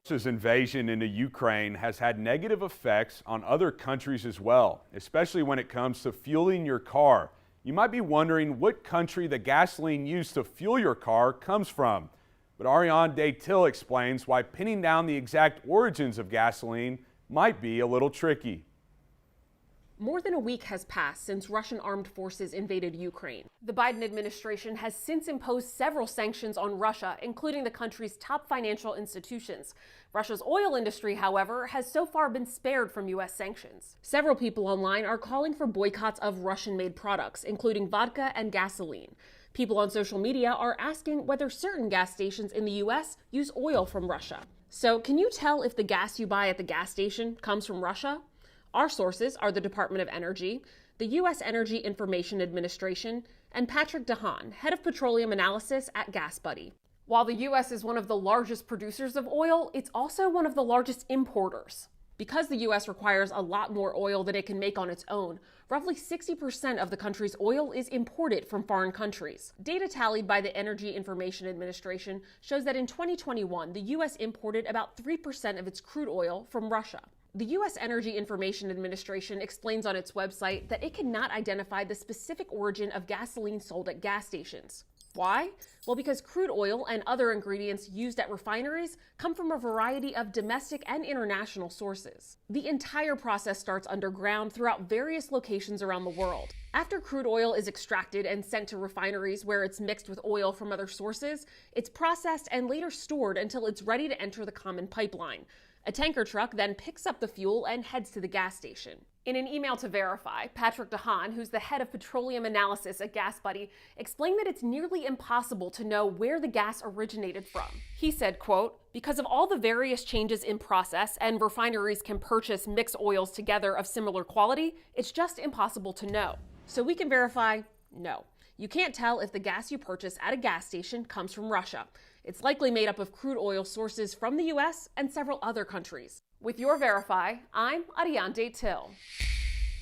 Russia's invasion into Ukraine has had negative effects on other countries as well, especially when it comes to fueling your car. You might be wondering what country the gasoline used to fuel your car comes from. But Ariane Dehaan explains why pinning down the exact origins of gasoline might be a little tricky. More than a week has passed since Russian armed forces invaded Ukraine. The Biden administration has since imposed several sanctions on Russia, including the country's top financial institutions. Russia's oil industry, however, has so far been spared from U.S. sanctions. Several people online are calling for boycotts of Russian-made products, including vodka and gasoline. People on social media are asking whether certain gas stations in the U.S. use oil from Russia. So, can you tell if the gas you buy at the gas station comes from Russia? Our sources are the Department of Energy, the U.S. Energy Information Administration, and Patrick Dehaan, head of petroleum analysis at GasBuddy. While the U.S. is one of the largest producers of oil, it's also one of the largest importers. Because the U.S. requires a lot more oil than it can make on its own, roughly 60% of the country's oil is imported from foreign countries. Data tallied by the Energy Information Administration shows that in 2021, the U.S. imported about 3% of its crude oil from Russia. The U.S. Energy Information Administration explains on its website that it cannot identify the specific origin of gasoline sold at gas stations. Why? Well, because crude oil and other ingredients used at refineries come from a variety of domestic and international sources. The entire process starts underground throughout various locations around the world. After crude oil is extracted and sent to refineries where it's mixed with oil from other sources, it's processed and later stored until it's ready to enter the common pipeline. A tanker truck then picks up the fuel and heads to the gas station. In an email to Verify, Patrick Dehaan, who's the head of petroleum analysis at GasBuddy, explained that it's nearly impossible to know where the gas originated from. He said, quote, "Because of all the various changes in process and refineries can purchase mixed oils together of similar quality, it's just impossible to know. So we can verify, no. You can't tell if the gas you purchase at a gas station comes from Russia. It's likely made up of crude oil sources from the U.S. and several other countries." With your Verify, I'm Ariane Dehaan.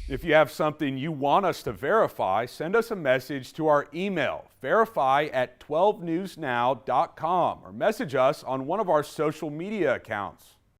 If you have something you want us to verify, send us a message to our email, verify@12newsnow.com, or message us on one of our social media accounts.